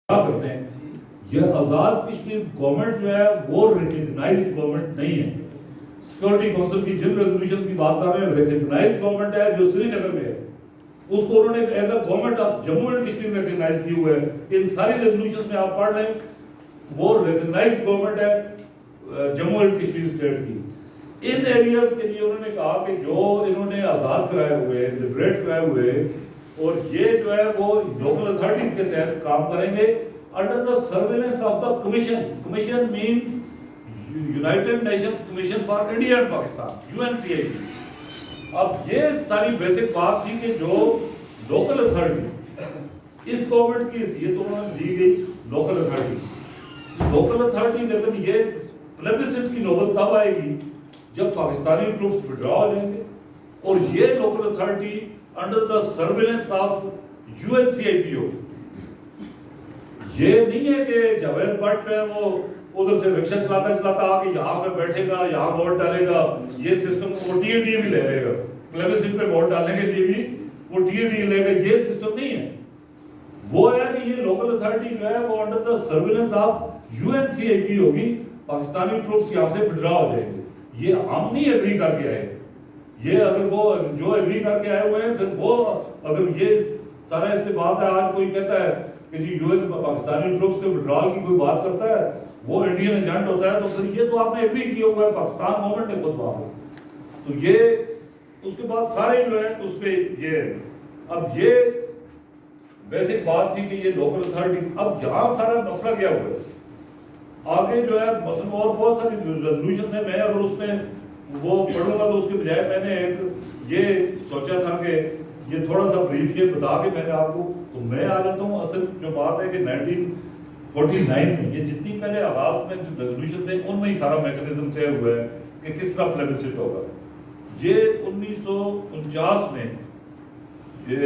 کرتے ہیں. یہ آزاد کشمیر گورنمنٹ جو ہے وہ ریکگنائزڈ گورنمنٹ نہیں ہے. سیکورٹی کونسل کی جن ریزولوشنز کی بات کر رہے ہیں ریکگنائزڈ گورنمنٹ ہے جو سری نگر میں ہے. اس کو انہوں نے as a government of Jammu and Kashmir recognise کی ہوئے ہے. ان ساری ریزولوشنز میں آپ پڑھ لیں وہ ریکگنائزڈ گورنمنٹ ہے جموں اینڈ کشمیر اسٹیٹ کی. ان ایریاز کے لیے انہوں نے کہا کہ جو انہوں نے آزاد کرائے ہوئے لبریٹ کرائے ہوئے اور یہ جو ہے وہ لوکل اتھارٹیز کے تحت کام کریں گے under the surveillance of the commission. Commission means United Nations Commission for India and Pakistan, UNCIP. اب یہ ساری بیسک بات تھی کہ جو لوکل اتھارٹی اس گورنمنٹ کی حیثیت انہوں نے دی گئی لوکل اتھارٹی لیکن یہ پلیبسٹ کی نوبت تب آئے گی جب پاکستانی ٹروپس وڈرا ہو جائیں گے اور یہ local authority under the surveillance of UNCIP ہو. یہ نہیں ہے کہ جاوید بٹ ہے وہ ادھر سے رکشہ چلاتا آ کے یہاں پہ بیٹھے گا یہاں ووٹ ڈالے گا. یہ سسٹم وہ ٹی اے ڈی بھی لے لے گا پلیبسٹ پہ ووٹ ڈالنے کے لیے بھی وہ ٹی اے ڈی لے گا. یہ سسٹم نہیں ہے. وہ ہے کہ یہ لوکل اتھارٹی جو ہے وہ under the surveillance of UNCIP ہوگی. پاکستانی ٹروپس یہاں سے وڈرا ہو جائیں گے. یہ ہم نہیں ایگری کر کے آئے. یہ اگر وہ جو ایگری کر کے آئے ہوئے ہیں پھر وہ اگر یہ سارا اس سے بات ہے آج کوئی کہتا ہے کہ جی UN پاکستانی ٹروپس کے وڈرال کی کوئی بات کرتا ہے وہ انڈین ایجنٹ ہوتا ہے تو پھر یہ تو آپ نے ایگری کیا ہوا ہے پاکستان گورنمنٹ نے خود بات. تو یہ اس کے بعد سارے جو ہے اس پہ یہ اب یہ بیسک بات تھی کہ یہ لوکل اتھارٹیز. اب یہاں سارا مسئلہ کیا ہوا ہے آگے جو ہے مثلا اور بہت ساری ریزولوشن ہیں. میں اگر اس میں وہ پڑھوں گا تو اس کے بجائے میں نے ایک یہ سوچا تھا کہ یہ تھوڑا سا بریف یہ بتا کے میں نے آپ کو تو میں آ جاتا ہوں. اصل جو بات ہے کہ 1949 میں یہ جتنی پہلے آغاز میں جو ریزولوشن ہیں ان میں ہی سارا میکنزم طے ہوا ہے کہ کس طرح پلیبسٹ ہوگا. یہ 1949 میں یہ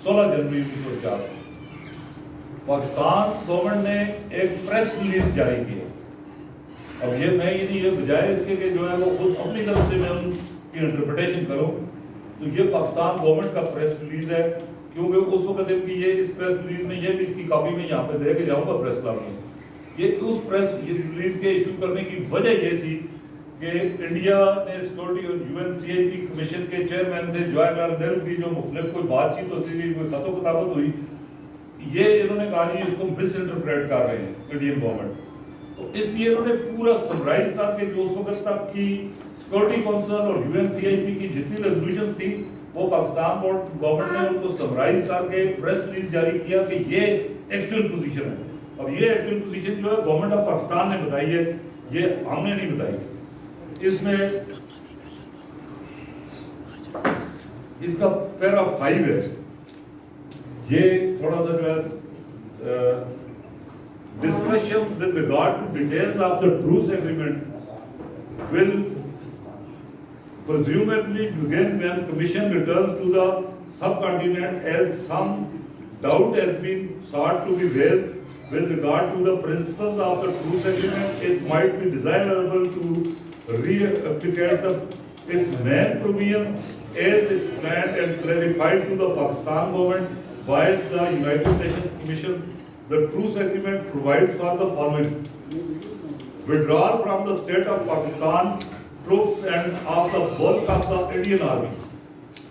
16 جنوری 1949 پاکستان گورنمنٹ نے ایک پریس ریلیز جاری کی ہے. اب یہ میں یہ بجائے اس کے کہ جو ہے وہ خود اپنی طرف سے میں ان کی انٹرپریٹیشن کروں تو یہ پاکستان گورنمنٹ کا پریس ریلیز ہے کیونکہ اس وقت کہ یہ اس پریس ریلیز میں یہ بھی اس کی کاپی میں یہاں پہ دے کے جاؤں گا پریس کلب میں. یہ اس پریس ریلیز کے ایشو کرنے کی وجہ یہ تھی کہ انڈیا نے سیکورٹی اور UNCIP کمیشن کے چیئرمین سے جواہر لال نہرو کی جو مختلف کوئی بات چیت ہوتی تھی کوئی خط و کتابت ہوئی یہ انہوں نے کہا جی اس کو مس انٹرپریٹ کر رہے ہیں انڈین گورنمنٹ. تو اس لیے انہوں نے پورا سمرائز کر کے جو اس وقت تک کی سیکورٹی کونسل اور UNCIP کی جتنی ریزولوشنز تھی وہ پاکستان گورنمنٹ نے ان کو سمرائز کر کے پریس ریلیز جاری کیا کہ یہ ایکچوئل پوزیشن ہے. اب یہ ایکچوئل پوزیشن جو ہے گورنمنٹ آف پاکستان نے بتائی ہے یہ ہم نے نہیں بتائی. اس میں اس کا پیرا 5 ہے یہ تھوڑا سا جو ہے discussions with regard to details of the truce agreement will presumably begin when Commission returns to the subcontinent as some doubt has been sought to be raised with regard to the principles of the truce agreement. It might be desirable to re-applicate its main provisions as explained and clarified to the Pakistan government while the United Nations Commission. The truce agreement provides for the following: withdrawal from the state of Pakistan troops and of the bulk of the Indian army.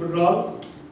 withdrawal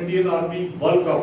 Indian army bulk of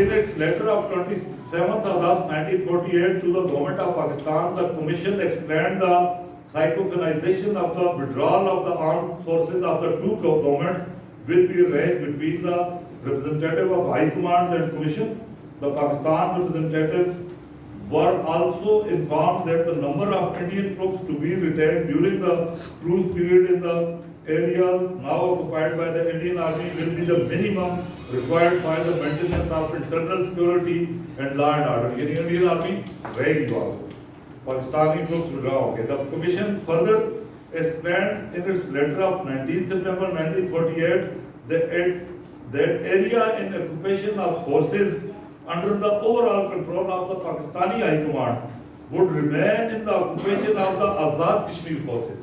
In its letter of 27th August 1948 to the government of Pakistan, the Commission explained the psychofinization of the withdrawal of the armed forces of the two governments will be arranged between the representative of High Command and Commission. The Pakistan representatives were also informed that the number of Indian troops to be retained during the truce period in the areas now occupied by the Indian Army will be the minimum required for the maintenance of internal security and law and order. Yani Indian Army رہے گی وہاں. Pakistani troops withdraw ہوں گے. The Commission further explained in its letter of 19 September 1948 that area in occupation of forces under the overall control of the Pakistani High Command would remain in the occupation of the Azad Kashmir forces.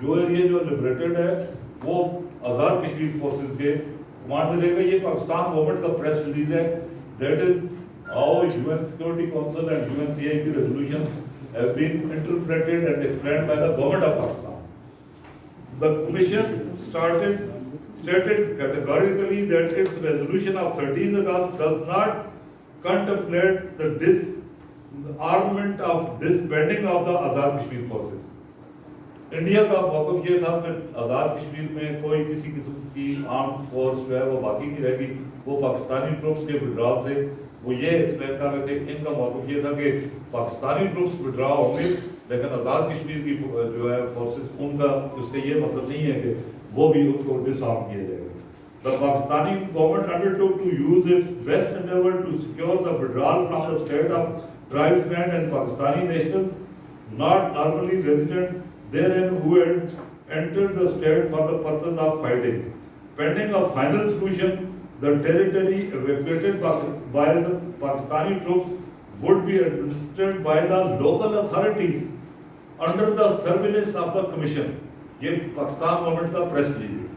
جو area جو liberated ہے وہ Azad Kashmir forces کے command میں رہے گا. یہ Pakistan government کا press release ہے. That is how UN Security Council and UNCIP resolutions have been interpreted and explained by the government of Pakistan. The commission stated categorically that its resolution of 13th August does not contemplate the disarmament of disbanding of the Azad Kashmir forces. India کا موقف یہ تھا کہ آزاد کشمیر میں کوئی کسی قسم کی آرم فورس جو ہے وہ باقی نہیں رہے گی. وہ پاکستانی ٹروپس کے وڈرال سے وہ یہ ایکسپلین کر رہے تھے. ان کا موقف یہ تھا کہ پاکستانی ٹروپس وڈرا ہوں گے لیکن آزاد کشمیر کی جو ہے فورسز ان کا اس کا یہ مطلب نہیں ہے کہ وہ بھی ان کو ڈس آرم کیا جائے گا. The Pakistani government undertook to use its best endeavor to secure the withdrawal from the state of tribesmen and Pakistani nationals not normally resident therein who had entered the state for the purpose of fighting. Pending a final solution, the territory evacuated by the Pakistani troops would be administered by the local authorities under the surveillance of the commission. یہ Pakistan government کا press release ہے.